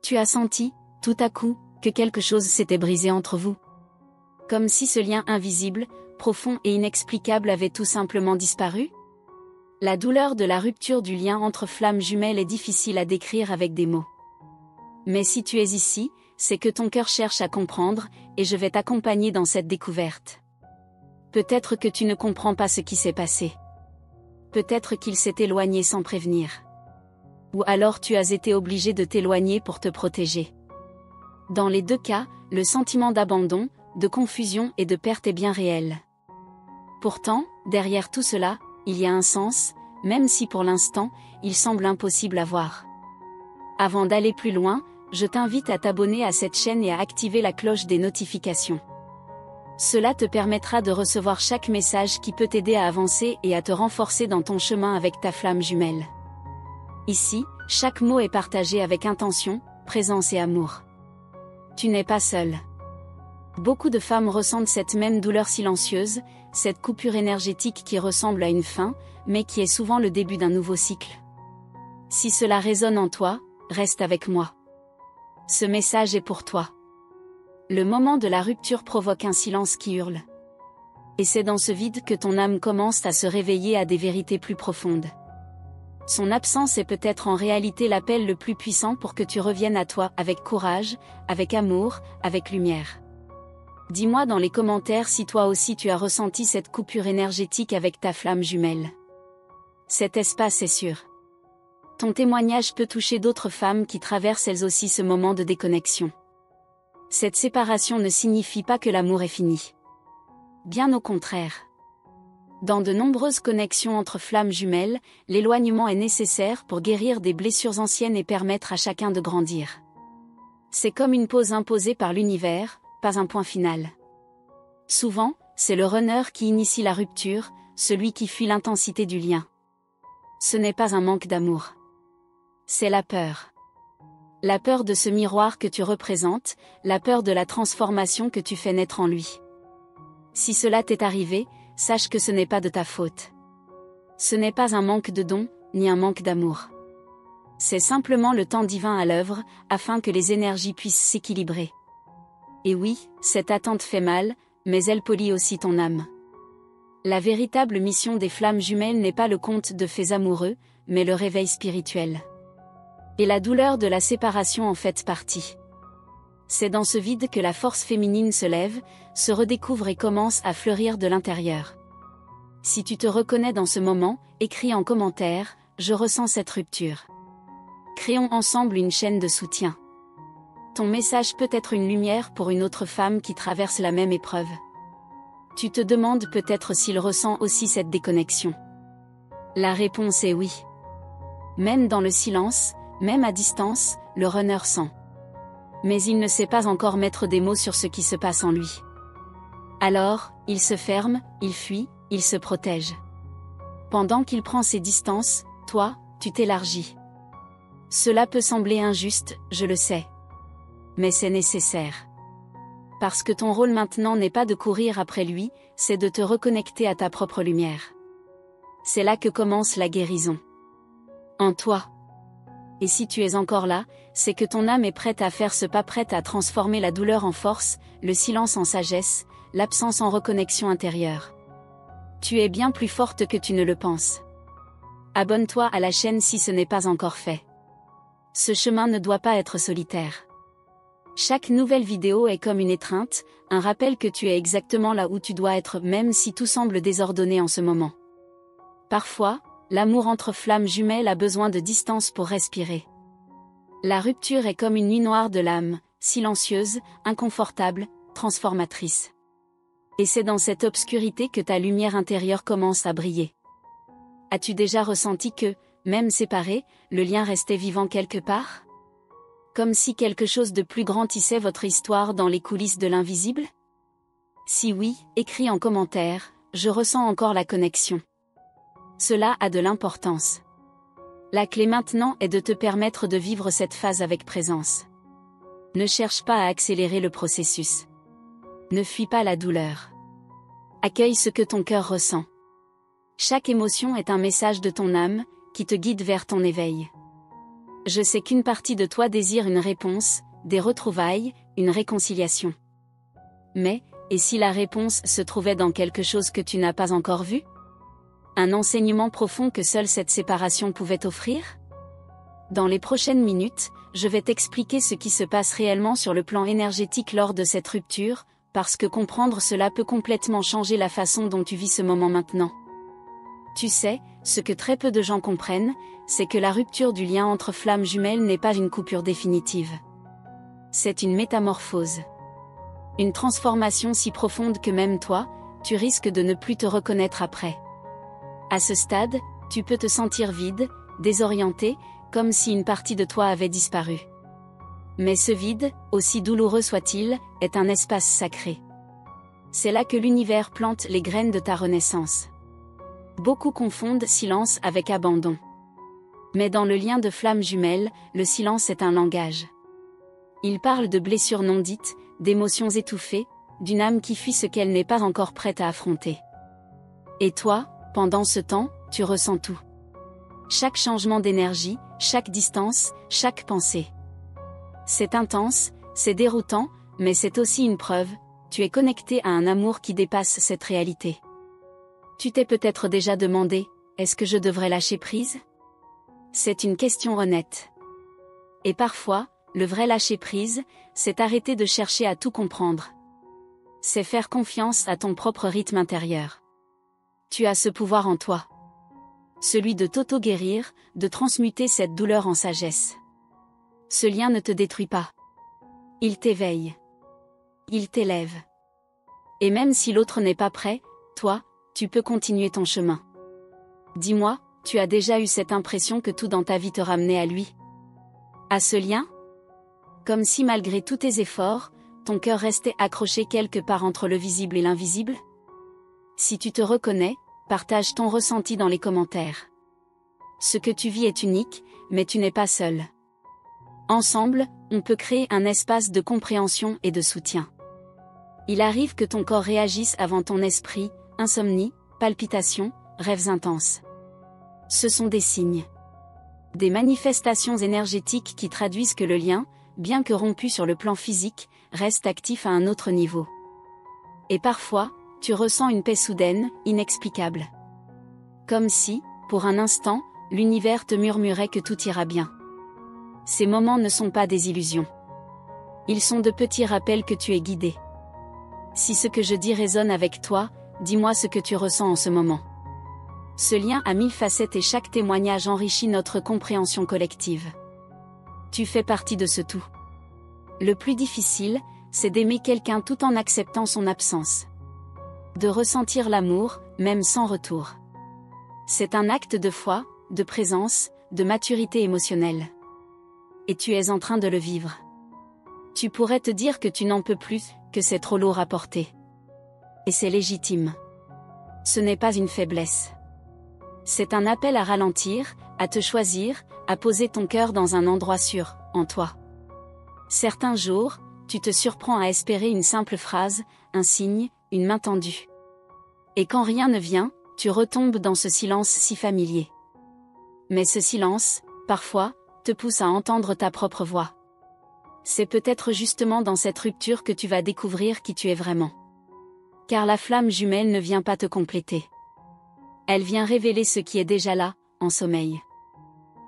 Tu as senti, tout à coup, que quelque chose s'était brisé entre vous. Comme si ce lien invisible, profond et inexplicable avait tout simplement disparu? La douleur de la rupture du lien entre flammes jumelles est difficile à décrire avec des mots. Mais si tu es ici, c'est que ton cœur cherche à comprendre, et je vais t'accompagner dans cette découverte. Peut-être que tu ne comprends pas ce qui s'est passé. Peut-être qu'il s'est éloigné sans prévenir. Ou alors tu as été obligé de t'éloigner pour te protéger. Dans les deux cas, le sentiment d'abandon, de confusion et de perte est bien réel. Pourtant, derrière tout cela, il y a un sens, même si pour l'instant, il semble impossible à voir. Avant d'aller plus loin, je t'invite à t'abonner à cette chaîne et à activer la cloche des notifications. Cela te permettra de recevoir chaque message qui peut t'aider à avancer et à te renforcer dans ton chemin avec ta flamme jumelle. Ici, chaque mot est partagé avec intention, présence et amour. Tu n'es pas seul. Beaucoup de femmes ressentent cette même douleur silencieuse, cette coupure énergétique qui ressemble à une fin, mais qui est souvent le début d'un nouveau cycle. Si cela résonne en toi, reste avec moi. Ce message est pour toi. Le moment de la rupture provoque un silence qui hurle. Et c'est dans ce vide que ton âme commence à se réveiller à des vérités plus profondes. Son absence est peut-être en réalité l'appel le plus puissant pour que tu reviennes à toi avec courage, avec amour, avec lumière. Dis-moi dans les commentaires si toi aussi tu as ressenti cette coupure énergétique avec ta flamme jumelle. Cet espace est sûr. Ton témoignage peut toucher d'autres femmes qui traversent elles aussi ce moment de déconnexion. Cette séparation ne signifie pas que l'amour est fini. Bien au contraire. Dans de nombreuses connexions entre flammes jumelles, l'éloignement est nécessaire pour guérir des blessures anciennes et permettre à chacun de grandir. C'est comme une pause imposée par l'univers, pas un point final. Souvent, c'est le runner qui initie la rupture, celui qui fuit l'intensité du lien. Ce n'est pas un manque d'amour. C'est la peur. La peur de ce miroir que tu représentes, la peur de la transformation que tu fais naître en lui. Si cela t'est arrivé, sache que ce n'est pas de ta faute. Ce n'est pas un manque de don, ni un manque d'amour. C'est simplement le temps divin à l'œuvre, afin que les énergies puissent s'équilibrer. Et oui, cette attente fait mal, mais elle polie aussi ton âme. La véritable mission des flammes jumelles n'est pas le conte de fées amoureux, mais le réveil spirituel. Et la douleur de la séparation en fait partie. C'est dans ce vide que la force féminine se lève, se redécouvre et commence à fleurir de l'intérieur. Si tu te reconnais dans ce moment, écris en commentaire « Je ressens cette rupture ». Créons ensemble une chaîne de soutien. Ton message peut être une lumière pour une autre femme qui traverse la même épreuve. Tu te demandes peut-être s'il ressent aussi cette déconnexion. La réponse est oui. Même dans le silence, même à distance, le runner sent. Mais il ne sait pas encore mettre des mots sur ce qui se passe en lui. Alors, il se ferme, il fuit, il se protège. Pendant qu'il prend ses distances, toi, tu t'élargis. Cela peut sembler injuste, je le sais. Mais c'est nécessaire. Parce que ton rôle maintenant n'est pas de courir après lui, c'est de te reconnecter à ta propre lumière. C'est là que commence la guérison. En toi. Et si tu es encore là, c'est que ton âme est prête à faire ce pas, prête à transformer la douleur en force, le silence en sagesse, l'absence en reconnexion intérieure. Tu es bien plus forte que tu ne le penses. Abonne-toi à la chaîne si ce n'est pas encore fait. Ce chemin ne doit pas être solitaire. Chaque nouvelle vidéo est comme une étreinte, un rappel que tu es exactement là où tu dois être même si tout semble désordonné en ce moment. Parfois, l'amour entre flammes jumelles a besoin de distance pour respirer. La rupture est comme une nuit noire de l'âme, silencieuse, inconfortable, transformatrice. Et c'est dans cette obscurité que ta lumière intérieure commence à briller. As-tu déjà ressenti que, même séparé, le lien restait vivant quelque part? Comme si quelque chose de plus grand tissait votre histoire dans les coulisses de l'invisible? Si oui, écris en commentaire, je ressens encore la connexion. Cela a de l'importance. La clé maintenant est de te permettre de vivre cette phase avec présence. Ne cherche pas à accélérer le processus. Ne fuis pas la douleur. Accueille ce que ton cœur ressent. Chaque émotion est un message de ton âme, qui te guide vers ton éveil. Je sais qu'une partie de toi désire une réponse, des retrouvailles, une réconciliation. Mais, et si la réponse se trouvait dans quelque chose que tu n'as pas encore vu? Un enseignement profond que seule cette séparation pouvait offrir? Dans les prochaines minutes, je vais t'expliquer ce qui se passe réellement sur le plan énergétique lors de cette rupture, parce que comprendre cela peut complètement changer la façon dont tu vis ce moment maintenant. Tu sais, ce que très peu de gens comprennent, c'est que la rupture du lien entre flammes jumelles n'est pas une coupure définitive. C'est une métamorphose. Une transformation si profonde que même toi, tu risques de ne plus te reconnaître après. À ce stade, tu peux te sentir vide, désorienté, comme si une partie de toi avait disparu. Mais ce vide, aussi douloureux soit-il, est un espace sacré. C'est là que l'univers plante les graines de ta renaissance. Beaucoup confondent silence avec abandon. Mais dans le lien de flammes jumelles, le silence est un langage. Il parle de blessures non dites, d'émotions étouffées, d'une âme qui fuit ce qu'elle n'est pas encore prête à affronter. Et toi, pendant ce temps, tu ressens tout. Chaque changement d'énergie, chaque distance, chaque pensée. C'est intense, c'est déroutant, mais c'est aussi une preuve, tu es connecté à un amour qui dépasse cette réalité. Tu t'es peut-être déjà demandé, est-ce que je devrais lâcher prise? C'est une question honnête. Et parfois, le vrai lâcher prise, c'est arrêter de chercher à tout comprendre. C'est faire confiance à ton propre rythme intérieur. Tu as ce pouvoir en toi. Celui de t'auto-guérir, de transmuter cette douleur en sagesse. Ce lien ne te détruit pas. Il t'éveille. Il t'élève. Et même si l'autre n'est pas prêt, toi, tu peux continuer ton chemin. Dis-moi, tu as déjà eu cette impression que tout dans ta vie te ramenait à lui? À ce lien? Comme si malgré tous tes efforts, ton cœur restait accroché quelque part entre le visible et l'invisible? Si tu te reconnais, partage ton ressenti dans les commentaires. Ce que tu vis est unique, mais tu n'es pas seul. Ensemble, on peut créer un espace de compréhension et de soutien. Il arrive que ton corps réagisse avant ton esprit, insomnie, palpitations, rêves intenses. Ce sont des signes. Des manifestations énergétiques qui traduisent que le lien, bien que rompu sur le plan physique, reste actif à un autre niveau. Et parfois, tu ressens une paix soudaine, inexplicable. Comme si, pour un instant, l'univers te murmurait que tout ira bien. Ces moments ne sont pas des illusions. Ils sont de petits rappels que tu es guidé. Si ce que je dis résonne avec toi, dis-moi ce que tu ressens en ce moment. Ce lien a 1000 facettes et chaque témoignage enrichit notre compréhension collective. Tu fais partie de ce tout. Le plus difficile, c'est d'aimer quelqu'un tout en acceptant son absence. De ressentir l'amour, même sans retour. C'est un acte de foi, de présence, de maturité émotionnelle. Et tu es en train de le vivre. Tu pourrais te dire que tu n'en peux plus, que c'est trop lourd à porter. Et c'est légitime. Ce n'est pas une faiblesse. C'est un appel à ralentir, à te choisir, à poser ton cœur dans un endroit sûr, en toi. Certains jours, tu te surprends à espérer une simple phrase, un signe, une main tendue. Et quand rien ne vient, tu retombes dans ce silence si familier. Mais ce silence, parfois, te pousse à entendre ta propre voix. C'est peut-être justement dans cette rupture que tu vas découvrir qui tu es vraiment. Car la flamme jumelle ne vient pas te compléter. Elle vient révéler ce qui est déjà là, en sommeil.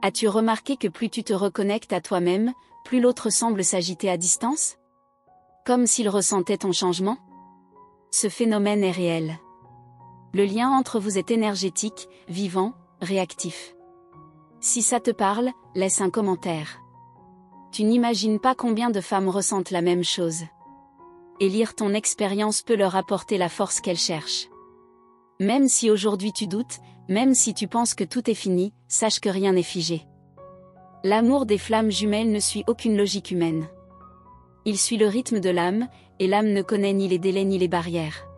As-tu remarqué que plus tu te reconnectes à toi-même, plus l'autre semble s'agiter à distance? Comme s'il ressentait ton changement? Ce phénomène est réel. Le lien entre vous est énergétique, vivant, réactif. Si ça te parle, laisse un commentaire. Tu n'imagines pas combien de femmes ressentent la même chose. Et lire ton expérience peut leur apporter la force qu'elles cherchent. Même si aujourd'hui tu doutes, même si tu penses que tout est fini, sache que rien n'est figé. L'amour des flammes jumelles ne suit aucune logique humaine. Il suit le rythme de l'âme, et l'âme ne connaît ni les délais ni les barrières.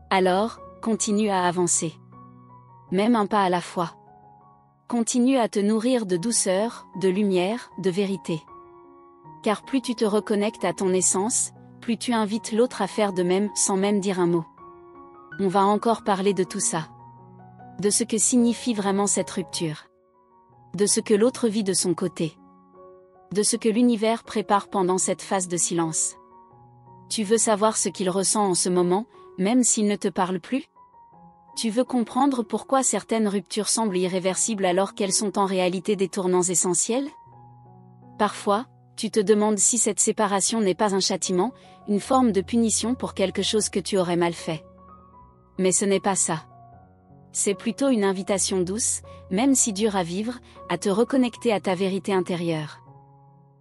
Alors, continue à avancer. Même un pas à la fois. Continue à te nourrir de douceur, de lumière, de vérité. Car plus tu te reconnectes à ton essence, plus tu invites l'autre à faire de même sans même dire un mot. On va encore parler de tout ça. De ce que signifie vraiment cette rupture. de ce que l'autre vit de son côté, de ce que l'univers prépare pendant cette phase de silence. Tu veux savoir ce qu'il ressent en ce moment, même s'il ne te parle plus? Tu veux comprendre pourquoi certaines ruptures semblent irréversibles alors qu'elles sont en réalité des tournants essentiels? Parfois, tu te demandes si cette séparation n'est pas un châtiment, une forme de punition pour quelque chose que tu aurais mal fait. Mais ce n'est pas ça. C'est plutôt une invitation douce, même si dure à vivre, à te reconnecter à ta vérité intérieure.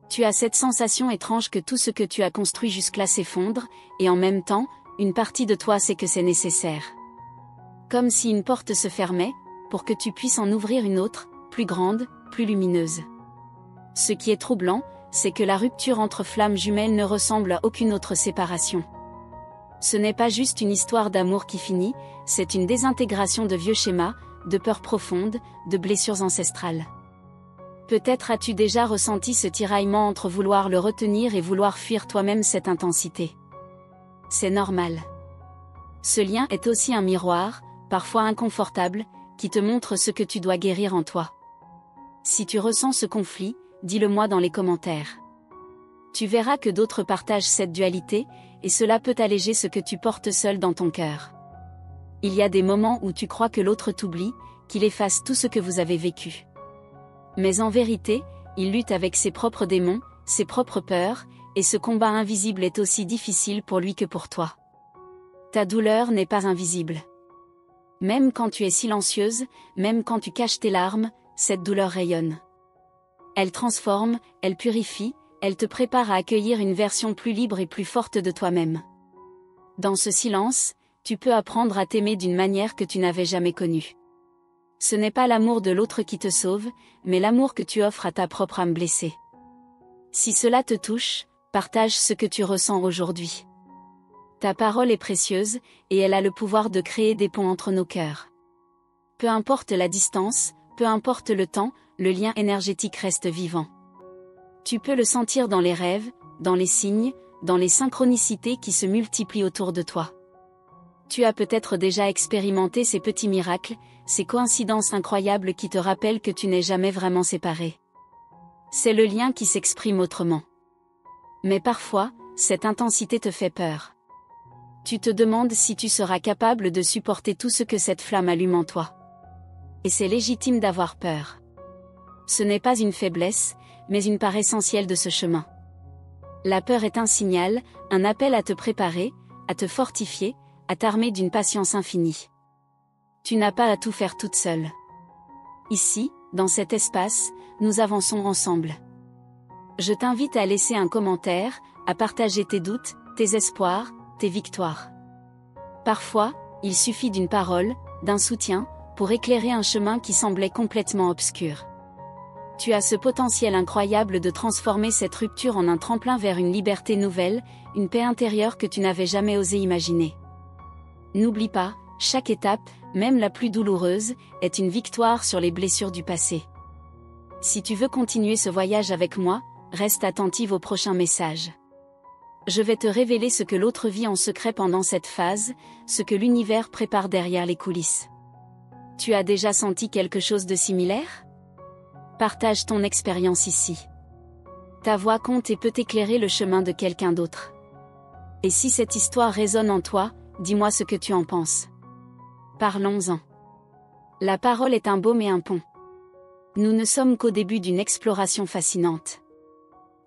Tu as cette sensation étrange que tout ce que tu as construit jusque-là s'effondre, et en même temps, une partie de toi sait que c'est nécessaire. Comme si une porte se fermait, pour que tu puisses en ouvrir une autre, plus grande, plus lumineuse. Ce qui est troublant, c'est que la rupture entre flammes jumelles ne ressemble à aucune autre séparation. Ce n'est pas juste une histoire d'amour qui finit, c'est une désintégration de vieux schémas, de peurs profondes, de blessures ancestrales. Peut-être as-tu déjà ressenti ce tiraillement entre vouloir le retenir et vouloir fuir toi-même cette intensité. C'est normal. Ce lien est aussi un miroir, parfois inconfortable, qui te montre ce que tu dois guérir en toi. Si tu ressens ce conflit, dis-le-moi dans les commentaires. Tu verras que d'autres partagent cette dualité, et cela peut alléger ce que tu portes seul dans ton cœur. Il y a des moments où tu crois que l'autre t'oublie, qu'il efface tout ce que vous avez vécu. Mais en vérité, il lutte avec ses propres démons, ses propres peurs, et ce combat invisible est aussi difficile pour lui que pour toi. Ta douleur n'est pas invisible. Même quand tu es silencieuse, même quand tu caches tes larmes, cette douleur rayonne. Elle transforme, elle purifie, elle te prépare à accueillir une version plus libre et plus forte de toi-même. Dans ce silence, tu peux apprendre à t'aimer d'une manière que tu n'avais jamais connue. Ce n'est pas l'amour de l'autre qui te sauve, mais l'amour que tu offres à ta propre âme blessée. Si cela te touche, partage ce que tu ressens aujourd'hui. Ta parole est précieuse, et elle a le pouvoir de créer des ponts entre nos cœurs. Peu importe la distance, peu importe le temps, le lien énergétique reste vivant. Tu peux le sentir dans les rêves, dans les signes, dans les synchronicités qui se multiplient autour de toi. Tu as peut-être déjà expérimenté ces petits miracles, ces coïncidences incroyables qui te rappellent que tu n'es jamais vraiment séparé. C'est le lien qui s'exprime autrement. Mais parfois, cette intensité te fait peur. Tu te demandes si tu seras capable de supporter tout ce que cette flamme allume en toi. Et c'est légitime d'avoir peur. Ce n'est pas une faiblesse, mais une part essentielle de ce chemin. La peur est un signal, un appel à te préparer, à te fortifier, à t'armer d'une patience infinie. Tu n'as pas à tout faire toute seule. Ici, dans cet espace, nous avançons ensemble. Je t'invite à laisser un commentaire, à partager tes doutes, tes espoirs, tes victoires. Parfois, il suffit d'une parole, d'un soutien, pour éclairer un chemin qui semblait complètement obscur. Tu as ce potentiel incroyable de transformer cette rupture en un tremplin vers une liberté nouvelle, une paix intérieure que tu n'avais jamais osé imaginer. N'oublie pas, chaque étape, même la plus douloureuse, est une victoire sur les blessures du passé. Si tu veux continuer ce voyage avec moi, reste attentive au prochain message. Je vais te révéler ce que l'autre vit en secret pendant cette phase, ce que l'univers prépare derrière les coulisses. Tu as déjà senti quelque chose de similaire? Partage ton expérience ici. Ta voix compte et peut éclairer le chemin de quelqu'un d'autre. Et si cette histoire résonne en toi, dis-moi ce que tu en penses. Parlons-en. La parole est un baume et un pont. Nous ne sommes qu'au début d'une exploration fascinante.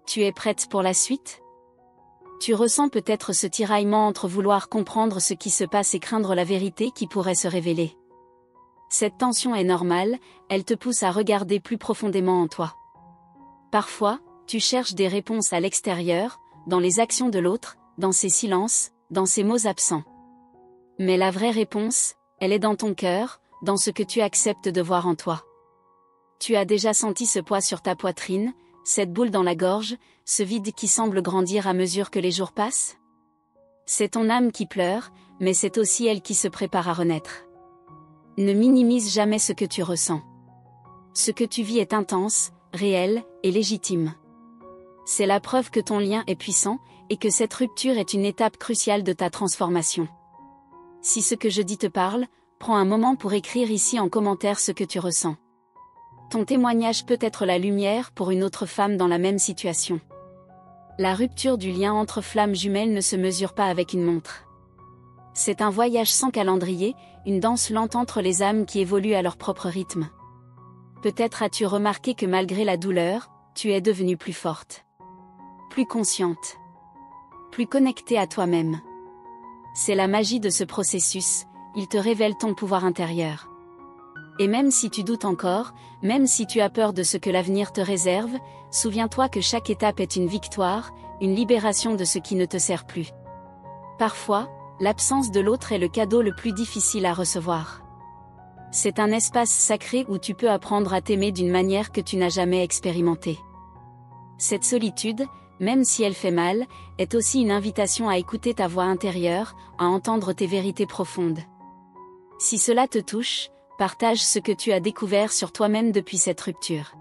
Tu es prête pour la suite? Tu ressens peut-être ce tiraillement entre vouloir comprendre ce qui se passe et craindre la vérité qui pourrait se révéler. Cette tension est normale, elle te pousse à regarder plus profondément en toi. Parfois, tu cherches des réponses à l'extérieur, dans les actions de l'autre, dans ses silences, dans ses mots absents. Mais la vraie réponse, elle est dans ton cœur, dans ce que tu acceptes de voir en toi. Tu as déjà senti ce poids sur ta poitrine, cette boule dans la gorge, ce vide qui semble grandir à mesure que les jours passent? C'est ton âme qui pleure, mais c'est aussi elle qui se prépare à renaître. Ne minimise jamais ce que tu ressens. Ce que tu vis est intense, réel, et légitime. C'est la preuve que ton lien est puissant, et que cette rupture est une étape cruciale de ta transformation. Si ce que je dis te parle, prends un moment pour écrire ici en commentaire ce que tu ressens. Ton témoignage peut être la lumière pour une autre femme dans la même situation. La rupture du lien entre flammes jumelles ne se mesure pas avec une montre. C'est un voyage sans calendrier, une danse lente entre les âmes qui évoluent à leur propre rythme. Peut-être as-tu remarqué que malgré la douleur, tu es devenue plus forte. Plus consciente. Plus connectée à toi-même. C'est la magie de ce processus, il te révèle ton pouvoir intérieur. Et même si tu doutes encore, même si tu as peur de ce que l'avenir te réserve, souviens-toi que chaque étape est une victoire, une libération de ce qui ne te sert plus. Parfois, l'absence de l'autre est le cadeau le plus difficile à recevoir. C'est un espace sacré où tu peux apprendre à t'aimer d'une manière que tu n'as jamais expérimentée. Cette solitude, même si elle fait mal, est aussi une invitation à écouter ta voix intérieure, à entendre tes vérités profondes. Si cela te touche, partage ce que tu as découvert sur toi-même depuis cette rupture.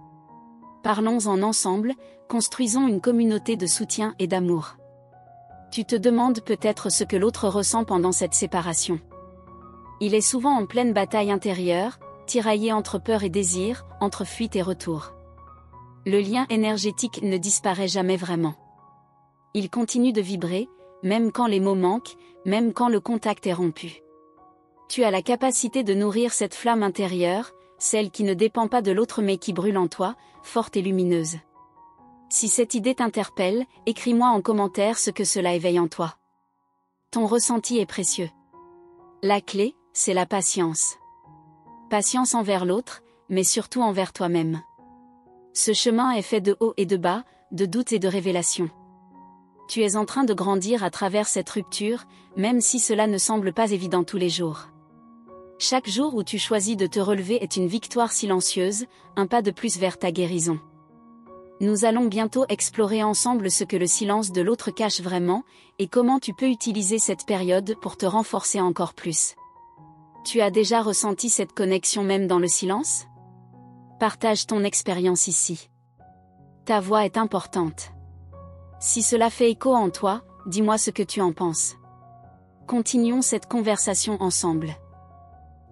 Parlons-en ensemble, construisons une communauté de soutien et d'amour. Tu te demandes peut-être ce que l'autre ressent pendant cette séparation. Il est souvent en pleine bataille intérieure, tiraillé entre peur et désir, entre fuite et retour. Le lien énergétique ne disparaît jamais vraiment. Il continue de vibrer, même quand les mots manquent, même quand le contact est rompu. Tu as la capacité de nourrir cette flamme intérieure, celle qui ne dépend pas de l'autre mais qui brûle en toi, forte et lumineuse. Si cette idée t'interpelle, écris-moi en commentaire ce que cela éveille en toi. Ton ressenti est précieux. La clé, c'est la patience. Patience envers l'autre, mais surtout envers toi-même. Ce chemin est fait de hauts et de bas, de doutes et de révélations. Tu es en train de grandir à travers cette rupture, même si cela ne semble pas évident tous les jours. Chaque jour où tu choisis de te relever est une victoire silencieuse, un pas de plus vers ta guérison. Nous allons bientôt explorer ensemble ce que le silence de l'autre cache vraiment, et comment tu peux utiliser cette période pour te renforcer encore plus. Tu as déjà ressenti cette connexion même dans le silence ? Partage ton expérience ici. Ta voix est importante. Si cela fait écho en toi, dis-moi ce que tu en penses. Continuons cette conversation ensemble.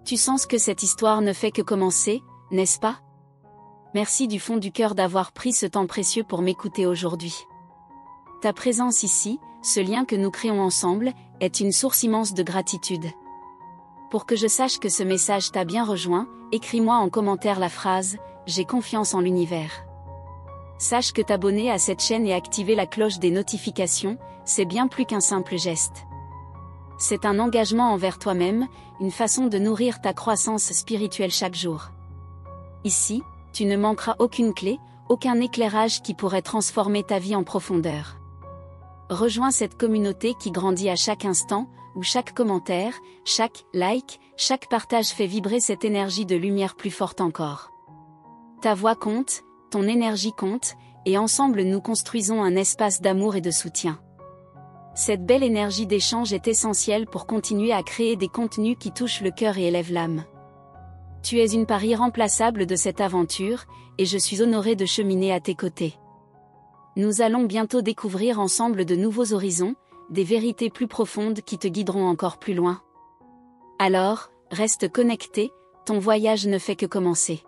Tu sens que cette histoire ne fait que commencer, n'est-ce pas ? Merci du fond du cœur d'avoir pris ce temps précieux pour m'écouter aujourd'hui. Ta présence ici, ce lien que nous créons ensemble, est une source immense de gratitude. Pour que je sache que ce message t'a bien rejoint, écris-moi en commentaire la phrase « J'ai confiance en l'univers ». Sache que t'abonner à cette chaîne et activer la cloche des notifications, c'est bien plus qu'un simple geste. C'est un engagement envers toi-même, une façon de nourrir ta croissance spirituelle chaque jour. Ici, tu ne manqueras aucune clé, aucun éclairage qui pourrait transformer ta vie en profondeur. Rejoins cette communauté qui grandit à chaque instant, où chaque commentaire, chaque like, chaque partage fait vibrer cette énergie de lumière plus forte encore. Ta voix compte, ton énergie compte, et ensemble nous construisons un espace d'amour et de soutien. Cette belle énergie d'échange est essentielle pour continuer à créer des contenus qui touchent le cœur et élèvent l'âme. Tu es une part irremplaçable de cette aventure, et je suis honorée de cheminer à tes côtés. Nous allons bientôt découvrir ensemble de nouveaux horizons, des vérités plus profondes qui te guideront encore plus loin. Alors, reste connecté, ton voyage ne fait que commencer.